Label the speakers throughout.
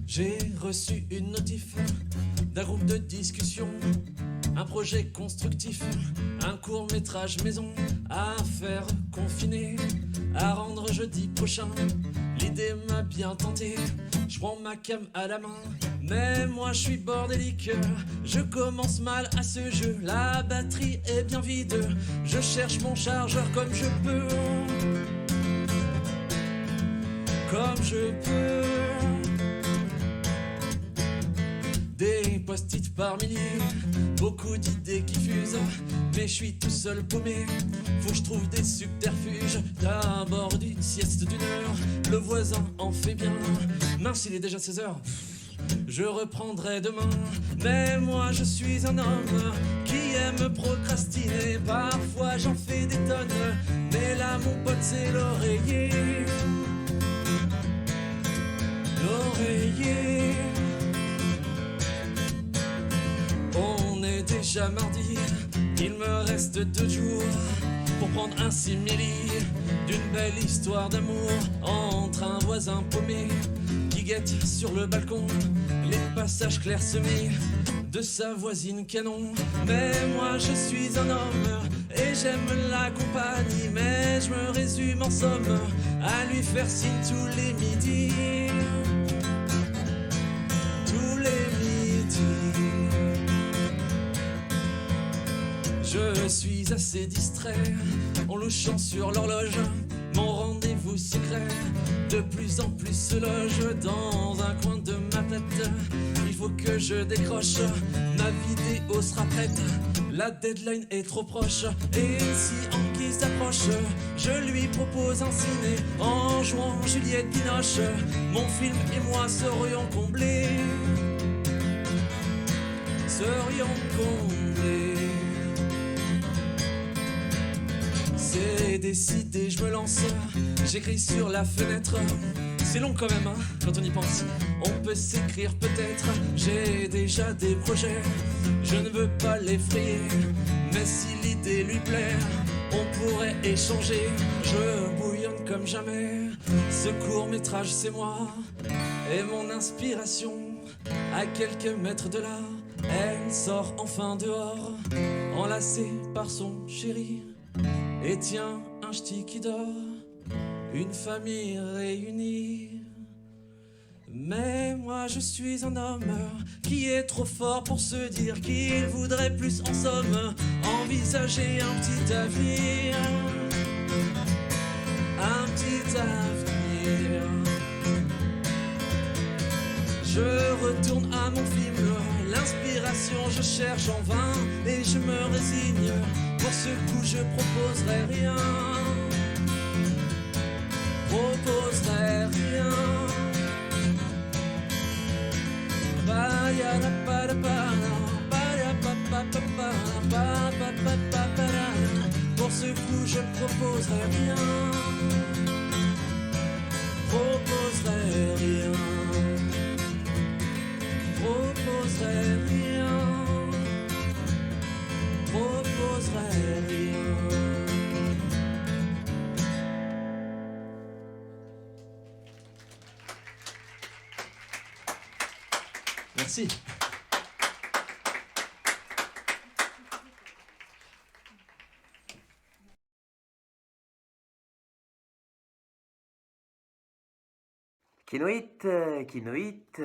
Speaker 1: J'ai reçu une notif d'un groupe de discussion, un projet constructif, un court-métrage maison à faire confiner, à rendre jeudi prochain. L'idée m'a bien tenté, je prends ma cam à la main, mais moi je suis bordélique, je commence mal à ce jeu, la batterie est bien vide, je cherche mon chargeur comme je peux, comme je peux. Des post-it par milliers, beaucoup d'idées qui fusent, mais je suis tout seul paumé, faut que je trouve des subterfuges. D'abord d'une sieste d'une heure, le voisin en fait bien, mince il est déjà 16h, je reprendrai demain. Mais moi je suis un homme qui aime procrastiner, parfois j'en fais des tonnes, mais là mon pote c'est l'oreiller. L'oreiller. On est déjà mardi, il me reste 2 jours pour prendre un simili d'une belle histoire d'amour entre un voisin paumé qui guette sur le balcon les passages clairsemés de sa voisine canon. Mais moi je suis un homme et j'aime la compagnie, mais je me résume en somme à lui faire signe tous les midis. Tous les midis. Je suis assez distrait en louchant sur l'horloge mon rendez-vous secret. De plus en plus se loge dans un coin de ma tête. Il faut que je décroche, ma vidéo sera prête. La deadline est trop proche et si Anki s'approche, je lui propose un ciné en jouant Juliette Binoche. Mon film et moi serions comblés. Serions comblés. C'est décidé, je me lance, j'écris sur la fenêtre. C'est long quand même, hein, quand on y pense. On peut s'écrire peut-être, j'ai déjà des projets. Je ne veux pas l'effrayer, mais si l'idée lui plaît, on pourrait échanger. Je bouillonne comme jamais, ce court-métrage c'est moi. Et mon inspiration, à quelques mètres de là, elle sort enfin dehors, enlacée par son chéri. Et tiens, un ch'ti qui dort, une famille réunie. Mais moi je suis un homme qui est trop fort pour se dire qu'il voudrait plus en somme envisager un petit avenir. Un petit avenir. Je retourne à mon film, l'inspiration je cherche en vain et je me résigne. Pour ce coup je proposerai rien. Proposerai rien. Pour ce coup je proposerai rien. Proposerai rien. Proposerai rien. Proposerai rien. Merci.
Speaker 2: Kinoït,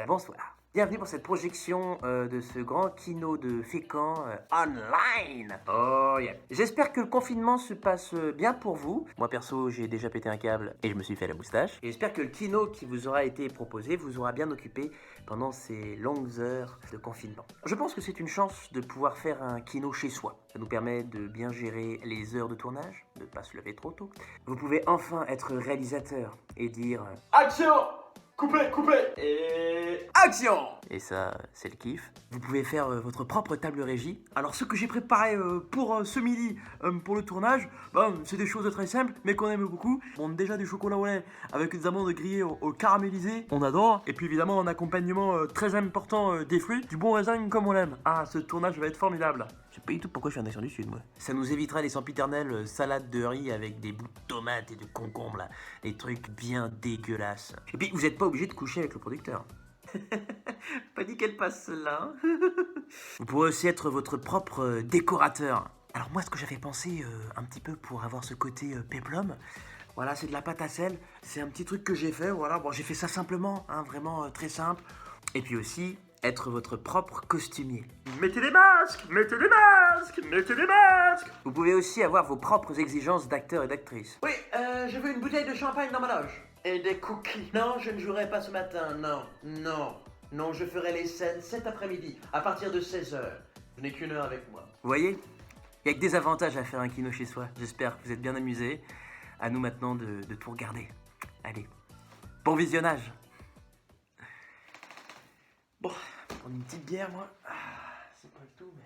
Speaker 2: bonsoir. Bienvenue pour cette projection de ce grand kino de Fécamp online. Oh yeah. J'espère que le confinement se passe bien pour vous. Moi perso, j'ai déjà pété un câble et je me suis fait la moustache. Et j'espère que le kino qui vous aura été proposé vous aura bien occupé pendant ces longues heures de confinement. Je pense que c'est une chance de pouvoir faire un kino chez soi. Ça nous permet de bien gérer les heures de tournage, de ne pas se lever trop tôt. Vous pouvez enfin être réalisateur et dire
Speaker 3: Action! Coupez, coupez! Et...
Speaker 2: action! Et ça, c'est le kiff. Vous pouvez faire votre propre table régie. Alors ce que j'ai préparé pour ce midi, pour le tournage, c'est des choses très simples, mais qu'on aime beaucoup. Bon, déjà du chocolat au lait avec des amandes grillées au caramélisé, on adore. Et puis évidemment, un accompagnement très important des fruits, du bon raisin comme on l'aime. Ah, ce tournage va être formidable. Je sais pas du tout pourquoi je suis en nation du Sud, moi. Ça nous évitera les sempiternelles salades de riz avec des bouts de tomates et de concombres, là. Des trucs bien dégueulasses. Et puis, vous n'êtes pas obligé de coucher avec le producteur. Pas dit qu'elle passe celle-là. Hein. Vous pourrez aussi être votre propre décorateur. Alors moi, ce que j'avais pensé un petit peu pour avoir ce côté péplum, voilà, c'est de la pâte à sel. C'est un petit truc que j'ai fait, voilà. Bon, j'ai fait ça simplement, hein, vraiment très simple. Et puis aussi, être votre propre costumier.
Speaker 3: Mettez des masques, mettez des masques, mettez des masques.
Speaker 2: Vous pouvez aussi avoir vos propres exigences d'acteurs et d'actrices.
Speaker 4: Oui, je veux une bouteille de champagne dans ma loge. Et des cookies. Non, je ne jouerai pas ce matin, non, je ferai les scènes cet après-midi, à partir de 16h. Je n'ai qu'une heure avec moi.
Speaker 2: Vous voyez, il y a que des avantages à faire un kino chez soi. J'espère que vous êtes bien amusés. À nous maintenant de tout regarder. Allez, bon visionnage. Bon, prendre une petite bière, moi. Ah, c'est pas le tout, mais...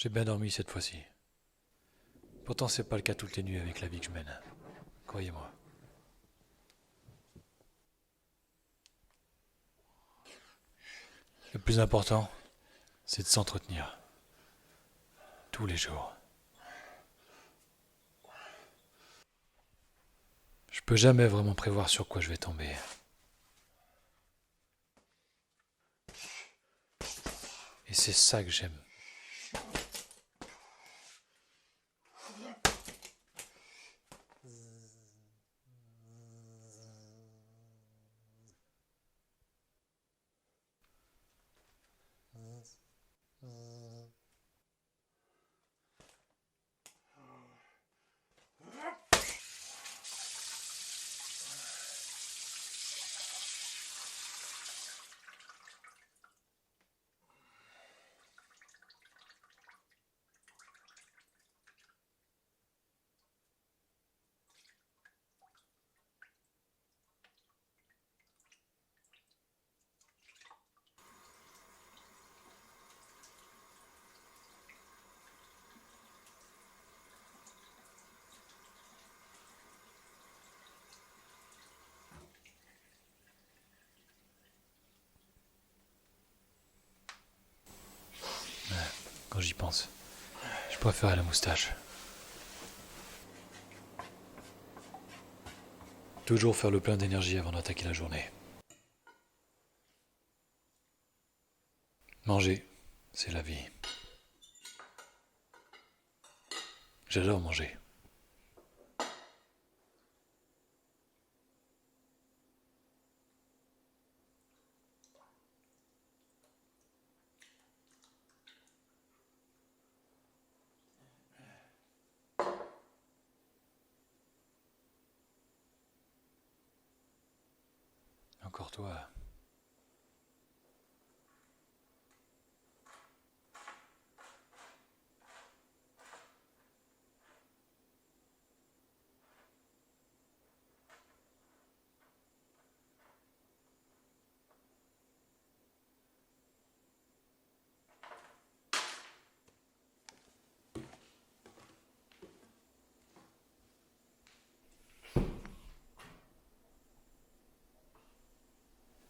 Speaker 5: J'ai bien dormi cette fois-ci. Pourtant, c'est pas le cas toutes les nuits avec la vie que je mène. Croyez-moi. Le plus important, c'est de s'entretenir. Tous les jours. Je peux jamais vraiment prévoir sur quoi je vais tomber. Et c'est ça que j'aime. Quand j'y pense, je préfère la moustache. Toujours faire le plein d'énergie avant d'attaquer la journée. Manger, c'est la vie. J'adore manger. Encore toi.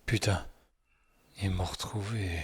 Speaker 5: Putain, ils m'ont retrouvé.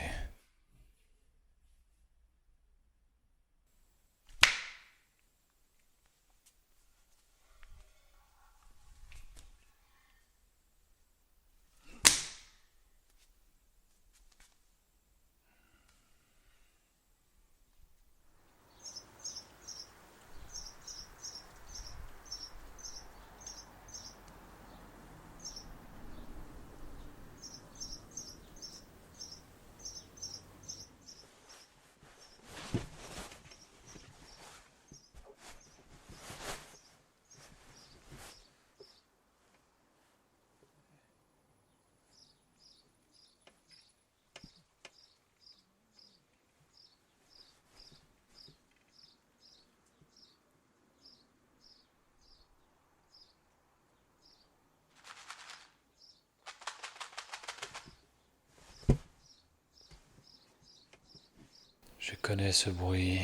Speaker 5: Je connais ce bruit.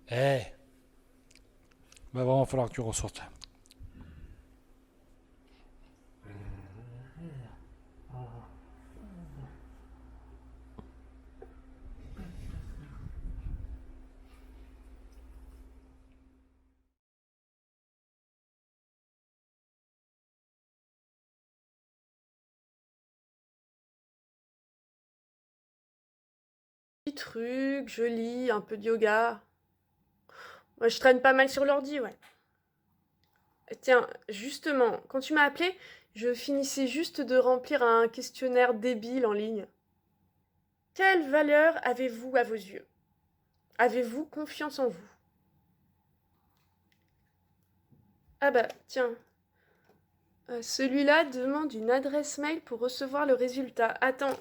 Speaker 5: Eh, va vraiment falloir que tu ressortes.
Speaker 6: Petit truc, je lis, un peu de yoga. Moi, je traîne pas mal sur l'ordi, ouais. Tiens, justement, quand tu m'as appelé, je finissais juste de remplir un questionnaire débile en ligne. Quelle valeur avez-vous à vos yeux? Avez-vous confiance en vous? Ah bah, tiens. Celui-là demande une adresse mail pour recevoir le résultat. Attends.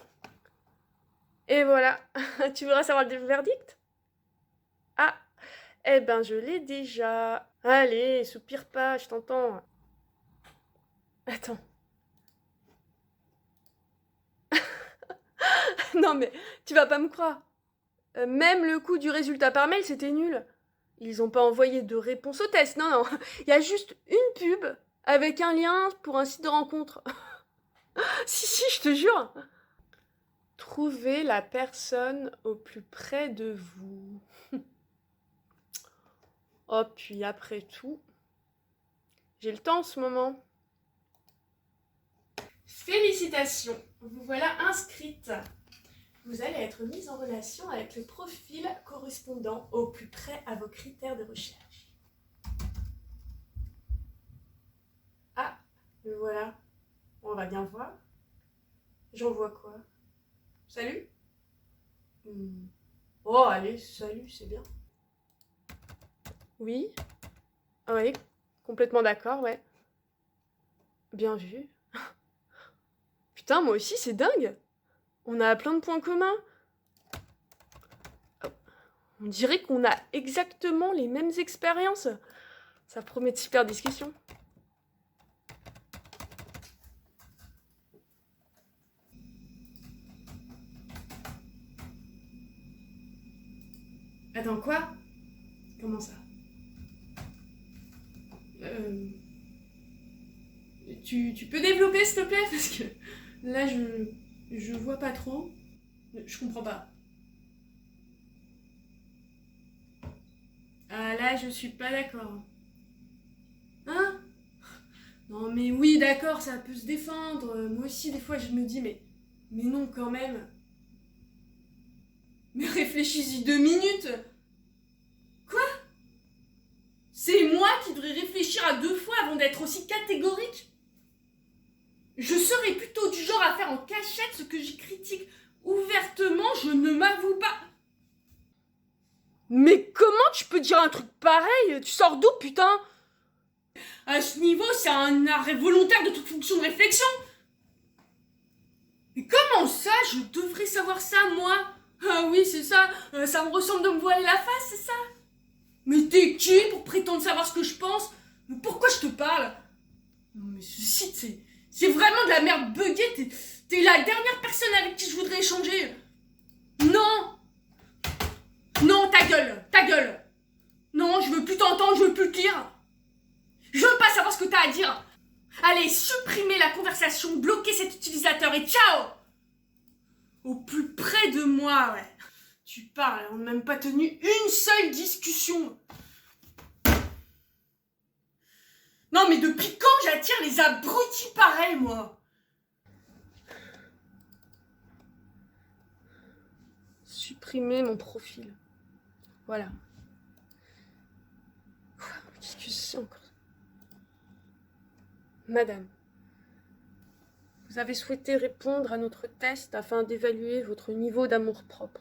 Speaker 6: Et voilà. Tu voudras savoir le verdict? Ah, eh ben je l'ai déjà. Allez, soupire pas, je t'entends. Attends. Non mais, tu vas pas me croire. Même le coup du résultat par mail, c'était nul. Ils ont pas envoyé de réponse au test, non, non. Il y a juste une pub avec un lien pour un site de rencontre. Si, je te jure. Trouvez la personne au plus près de vous. Oh, puis après tout, j'ai le temps en ce moment. Félicitations, vous voilà inscrite. Vous allez être mise en relation avec le profil correspondant au plus près à vos critères de recherche. Ah, le voilà. On va bien voir. J'envoie quoi? Salut? Oh, allez, salut, c'est bien. Oui? Ah oui, complètement d'accord, ouais. Bien vu. Putain, moi aussi, c'est dingue. On a plein de points communs. On dirait qu'on a exactement les mêmes expériences. Ça promet de super discussions. Attends, quoi? Comment ça? Tu peux développer, s'il te plaît? Parce que là, je vois pas trop. Je comprends pas. Ah, là, je suis pas d'accord. Hein? Non, mais oui, d'accord, ça peut se défendre. Moi aussi, des fois, je me dis, mais non, quand même. Mais réfléchis-y 2 minutes. Quoi? C'est moi qui devrais réfléchir à 2 fois avant d'être aussi catégorique? Je serais plutôt du genre à faire en cachette ce que j'y critique. Ouvertement, je ne m'avoue pas. Mais comment tu peux dire un truc pareil? Tu sors d'où, putain? À ce niveau, c'est un arrêt volontaire de toute fonction de réflexion. Mais comment ça, je devrais savoir ça, moi? Ah oui, c'est ça, ça me ressemble de me voiler la face, c'est ça? Mais t'es qui pour prétendre savoir ce que je pense? Mais pourquoi je te parle? Non mais ce site, c'est vraiment de la merde buggée, t'es la dernière personne avec qui je voudrais échanger. Non! Non, ta gueule! Non, je veux plus t'entendre, je veux plus te lire. Je veux pas savoir ce que t'as à dire. Allez, supprimez la conversation, bloquez cet utilisateur et ciao! Au plus près de moi, ouais. Tu parles, on n'a même pas tenu une seule discussion. Non mais depuis quand j'attire les abrutis pareils, moi? Supprimer mon profil. Voilà. Quoi? Qu'est-ce que c'est encore? Madame, vous avez souhaité répondre à notre test afin d'évaluer votre niveau d'amour-propre.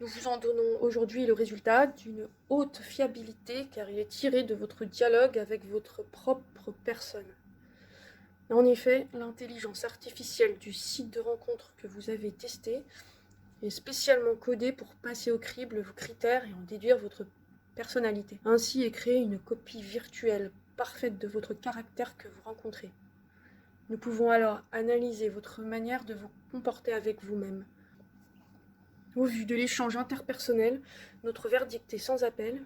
Speaker 6: Nous vous en donnons aujourd'hui le résultat d'une haute fiabilité car il est tiré de votre dialogue avec votre propre personne. En effet, l'intelligence artificielle du site de rencontre que vous avez testé est spécialement codée pour passer au crible vos critères et en déduire votre personnalité. Ainsi est créée une copie virtuelle parfaite de votre caractère que vous rencontrez. Nous pouvons alors analyser votre manière de vous comporter avec vous-même. Au vu de l'échange interpersonnel, notre verdict est sans appel.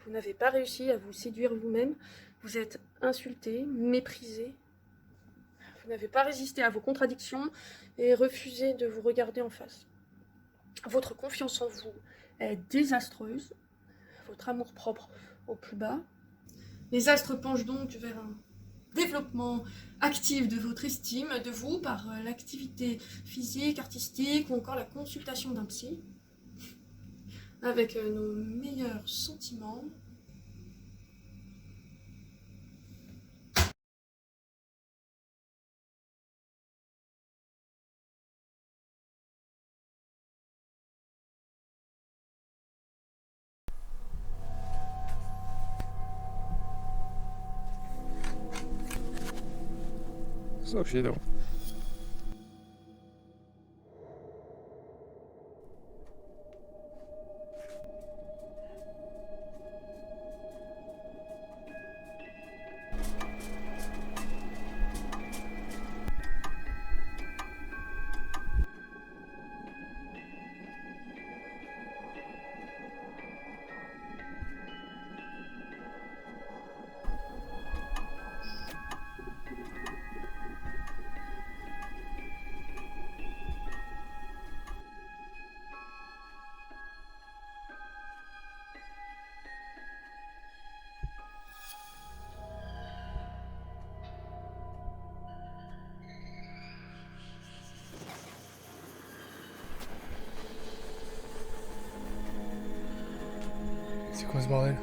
Speaker 6: Vous n'avez pas réussi à vous séduire vous-même, vous êtes insulté, méprisé. Vous n'avez pas résisté à vos contradictions et refusé de vous regarder en face. Votre confiance en vous est désastreuse, votre amour-propre au plus bas. Les astres penchent donc vers un développement actif de votre estime de vous par l'activité physique, artistique ou encore la consultation d'un psy. Avec nos meilleurs sentiments.
Speaker 7: Co się dało? C'est quoi ce bordel?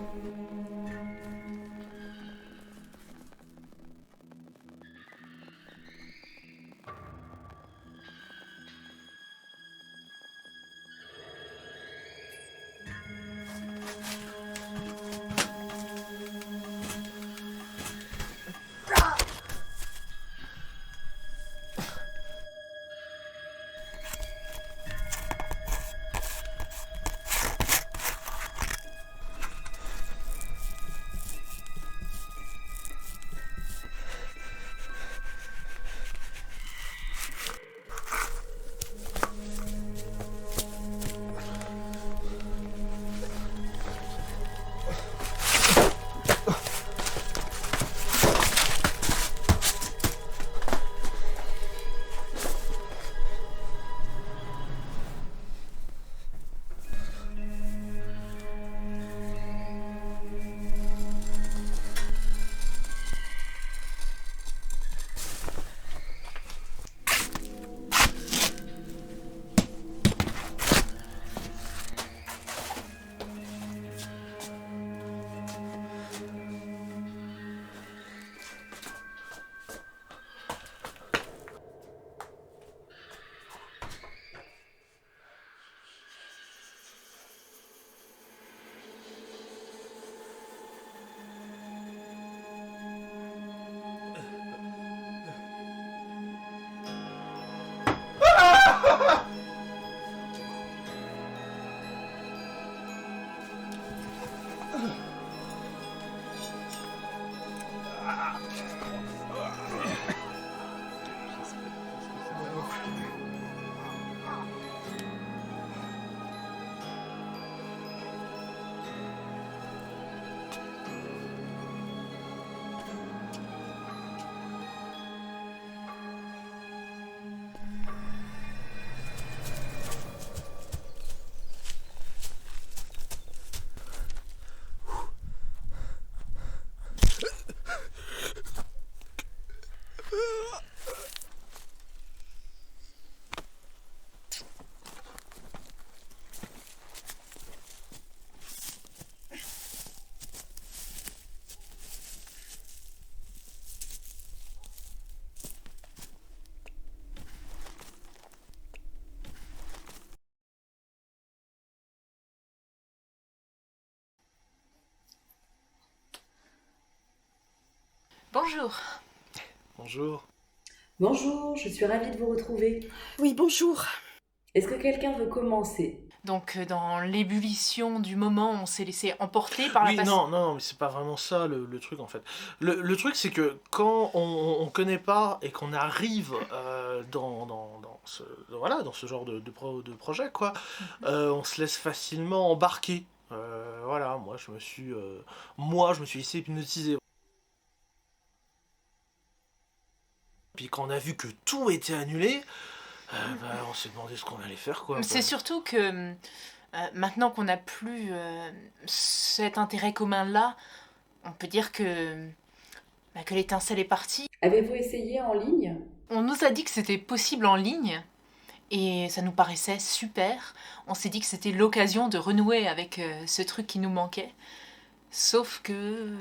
Speaker 6: Bonjour.
Speaker 5: Bonjour.
Speaker 8: Bonjour, je suis ravie de vous retrouver.
Speaker 9: Oui, bonjour.
Speaker 8: Est-ce que quelqu'un veut commencer?
Speaker 10: Donc, dans l'ébullition du moment, on s'est laissé emporter par la
Speaker 11: Oui,
Speaker 10: passion.
Speaker 11: non, mais c'est pas vraiment ça le truc en fait. Le truc c'est que quand on connaît pas et qu'on arrive dans ce genre de projet, quoi, on se laisse facilement embarquer. Voilà, moi je me suis laissé hypnotiser. Puis quand on a vu que tout était annulé, on s'est demandé ce qu'on allait faire, quoi.
Speaker 10: C'est surtout que maintenant qu'on n'a plus cet intérêt commun-là, on peut dire que l'étincelle est partie.
Speaker 8: Avez-vous essayé en ligne?
Speaker 10: On nous a dit que c'était possible en ligne, et ça nous paraissait super. On s'est dit que c'était l'occasion de renouer avec ce truc qui nous manquait. Sauf que,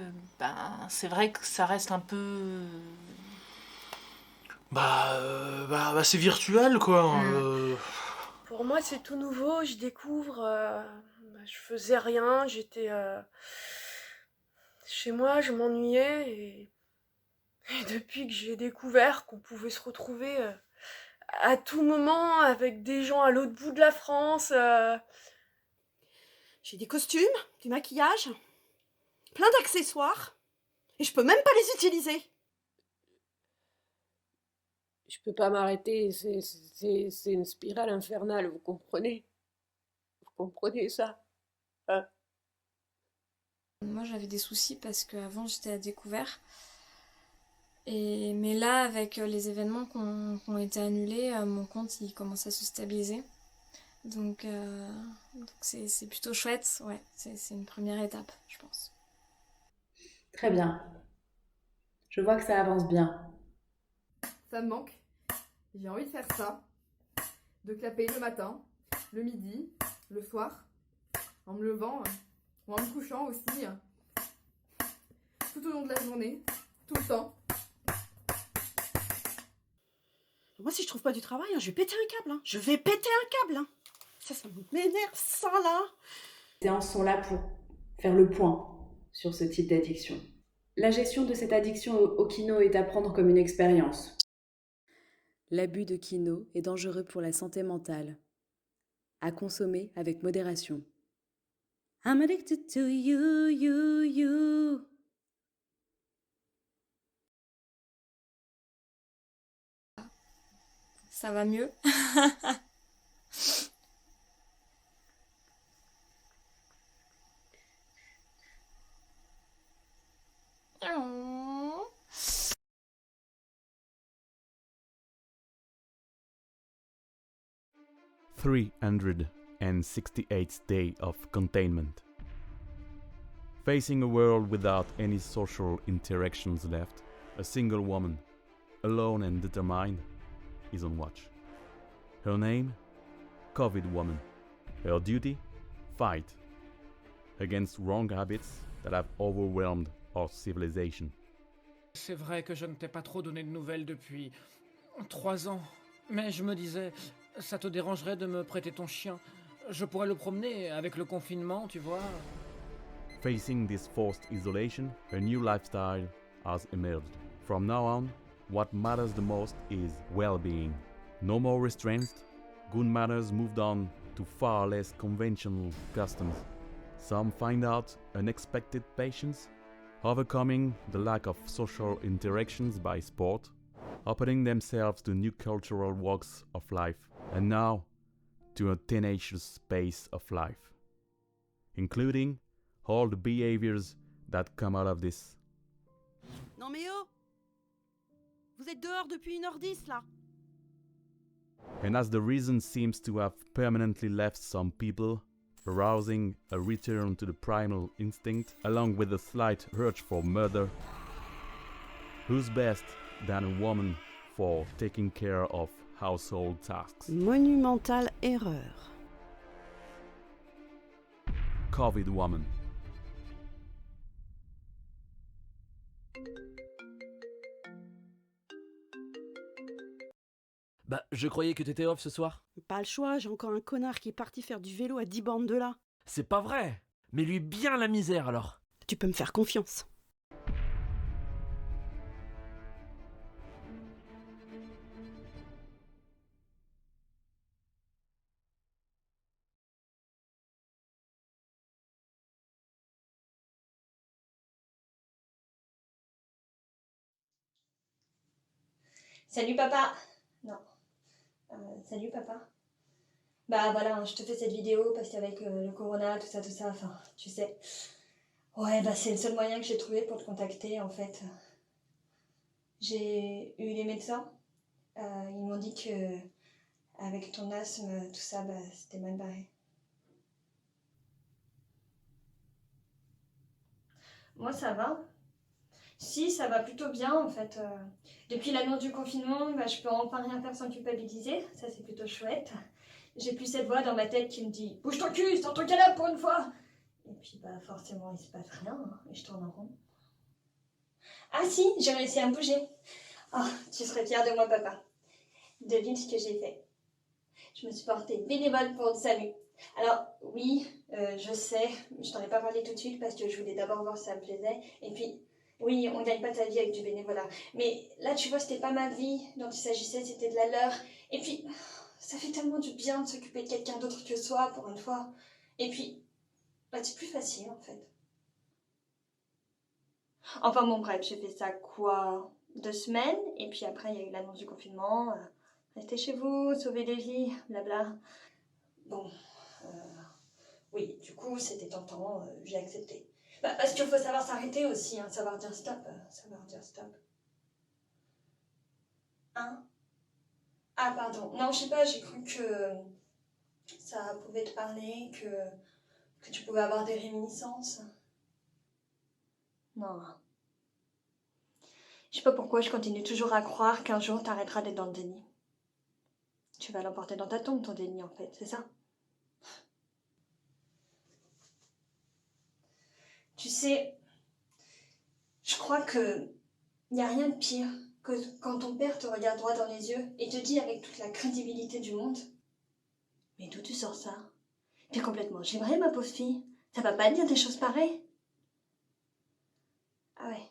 Speaker 10: c'est vrai que ça reste un peu...
Speaker 11: c'est virtuel, quoi.
Speaker 9: Pour moi, c'est tout nouveau, je découvre. Je faisais rien, j'étais chez moi, je m'ennuyais. Et depuis que j'ai découvert qu'on pouvait se retrouver à tout moment avec des gens à l'autre bout de la France. J'ai des costumes, du maquillage, plein d'accessoires, et je peux même pas les utiliser.
Speaker 12: Je peux pas m'arrêter, c'est une spirale infernale, vous comprenez? Vous comprenez ça? Hein?
Speaker 13: Moi j'avais des soucis parce qu'avant j'étais à découvert. Mais là, avec les événements qui ont été annulés, mon compte il commence à se stabiliser. Donc c'est plutôt chouette, ouais, c'est une première étape, je pense.
Speaker 8: Très bien. Je vois que ça avance bien.
Speaker 14: Ça me manque. J'ai envie de faire ça. De clapper le matin, le midi, le soir, en me levant ou en me couchant aussi. Tout au long de la journée, tout le temps.
Speaker 9: Moi, si je trouve pas du travail, je vais péter un câble. Je vais péter un câble. Ça m'énerve, ça, là.
Speaker 8: Les séances sont là pour faire le point sur ce type d'addiction. La gestion de cette addiction au kino est à prendre comme une expérience.
Speaker 15: L'abus de kino est dangereux pour la santé mentale. À consommer avec modération. I'm addicted to you, you, you.
Speaker 13: Ça va mieux.
Speaker 16: – 368th day of containment. Facing a world without any social interactions left, a single woman, alone and determined, is on watch. Her name? COVID woman. Her duty? Fight against wrong habits that have overwhelmed our civilization.
Speaker 17: C'est vrai que je ne t'ai pas trop donné de nouvelles depuis 3 ans, mais je me disais, ça te dérangerait de me prêter ton chien? Je pourrais le promener avec le confinement, tu vois.
Speaker 16: Facing this forced isolation, a new lifestyle has emerged. From now on, what matters the most is well-being. No more restraints, good manners moved on to far less conventional customs. Some find out unexpected patience, overcoming the lack of social interactions by sport, opening themselves to new cultural walks of life, and now to a tenacious pace of life, including all the behaviors that come out of this.
Speaker 9: Non mais oh! Vous êtes dehors depuis 1h10 là!
Speaker 16: And as the reason seems to have permanently left some people, arousing a return to the primal instinct, along with a slight urge for murder, who's best than a woman for taking care of household tasks?
Speaker 9: Monumentale erreur.
Speaker 16: COVID woman.
Speaker 1: Bah, je croyais que t'étais off ce soir.
Speaker 9: Pas le choix, j'ai encore un connard qui est parti faire du vélo à 10 bornes de là.
Speaker 1: C'est pas vrai. Mais lui bien la misère alors.
Speaker 9: Tu peux me faire confiance.
Speaker 18: Salut papa. Non. Salut papa. Bah voilà, hein, je te fais cette vidéo parce qu'avec le corona, tout ça, enfin, tu sais. Ouais, bah c'est le seul moyen que j'ai trouvé pour te contacter en fait. J'ai eu les médecins. Ils m'ont dit que avec ton asthme, tout ça, bah c'était mal barré. Moi ça va. Si, ça va plutôt bien en fait. Depuis l'annonce du confinement, bah, je peux enfin rien faire sans culpabiliser. Ça c'est plutôt chouette. J'ai plus cette voix dans ma tête qui me dit « Bouge ton cul, sors ton canapé pour une fois !» Et puis bah forcément il se passe rien hein, et je tourne en rond. Ah si, j'ai réussi à me bouger. Oh, tu serais fier de moi papa. Devine ce que j'ai fait. Je me suis portée bénévole pour le salut. Alors oui, je sais, je t'en ai pas parlé tout de suite parce que je voulais d'abord voir si ça me plaisait. Et puis, oui, on gagne pas sa vie avec du bénévolat. Mais là, tu vois, c'était pas ma vie dont il s'agissait, c'était de la leur. Et puis, ça fait tellement du bien de s'occuper de quelqu'un d'autre que soi, pour une fois. Et puis, bah, c'est plus facile, en fait. Enfin bon, bref, j'ai fait ça, quoi, 2 semaines. Et puis après, il y a eu l'annonce du confinement. Restez chez vous, sauvez des vies, blabla. Bon, oui, du coup, c'était tentant, j'ai accepté. Bah, parce qu'il faut savoir s'arrêter aussi, hein, savoir dire stop, Hein? Ah, pardon. Non, je sais pas, j'ai cru que ça pouvait te parler, que tu pouvais avoir des réminiscences. Non. Je sais pas pourquoi je continue toujours à croire qu'un jour t'arrêteras d'être dans le déni. Tu vas l'emporter dans ta tombe, ton déni, en fait, c'est ça? Tu sais, je crois que y a rien de pire que quand ton père te regarde droit dans les yeux et te dit avec toute la crédibilité du monde « Mais d'où tu sors ça? T'es complètement givrée, ma pauvre fille. Ça va pas dire des choses pareilles ?» Ah ouais.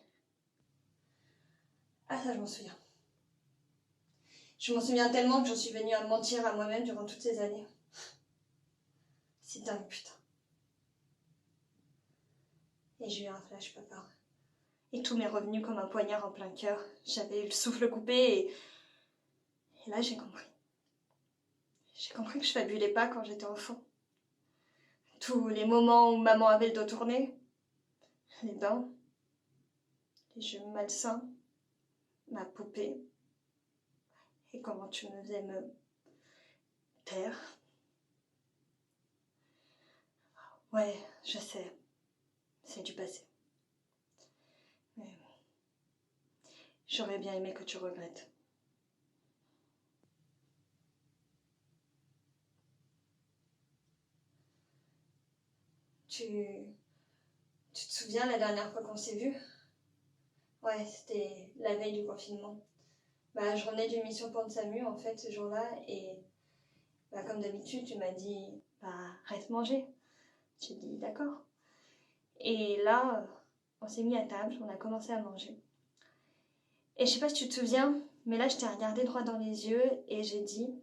Speaker 18: Ah ça, je m'en souviens. Je m'en souviens tellement que j'en suis venue à me mentir à moi-même durant toutes ces années. C'est dingue, putain. Et j'ai eu un flash, papa. Et tout m'est revenu comme un poignard en plein cœur. J'avais eu le souffle coupé et là j'ai compris. J'ai compris que je fabulais pas quand j'étais enfant. Tous les moments où maman avait le dos tourné, les bains, les jeux malsains, ma poupée, et comment tu me faisais me taire. Ouais, je sais, c'est du passé. Mais j'aurais bien aimé que tu regrettes. Tu te souviens la dernière fois qu'on s'est vus? Ouais, c'était la veille du confinement. Bah, je revenais d'une mission pour le SAMU en fait ce jour-là et bah, comme d'habitude tu m'as dit bah reste manger. J'ai dit d'accord. Et là, on s'est mis à table, on a commencé à manger. Et je sais pas si tu te souviens, mais là je t'ai regardé droit dans les yeux et j'ai dit,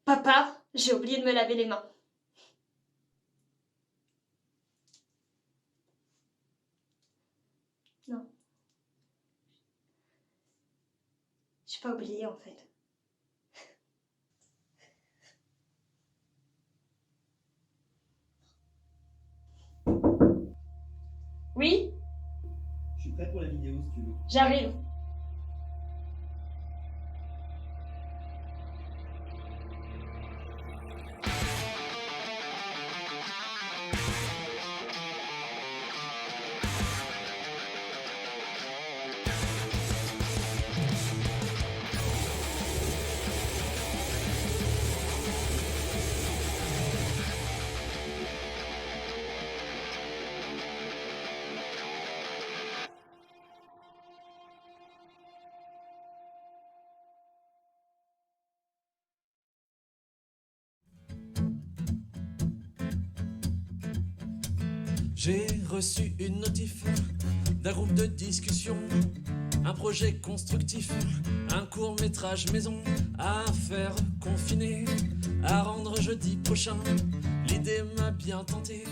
Speaker 18: papa, j'ai oublié de me laver les mains. Non. J'ai pas oublié en fait. Oui?
Speaker 19: Je suis prêt pour la vidéo si tu veux.
Speaker 18: J'arrive.
Speaker 1: J'ai reçu une notif d'un groupe de discussion, un projet constructif, un court-métrage maison à faire confiner, à rendre jeudi prochain. L'idée m'a bien tenté.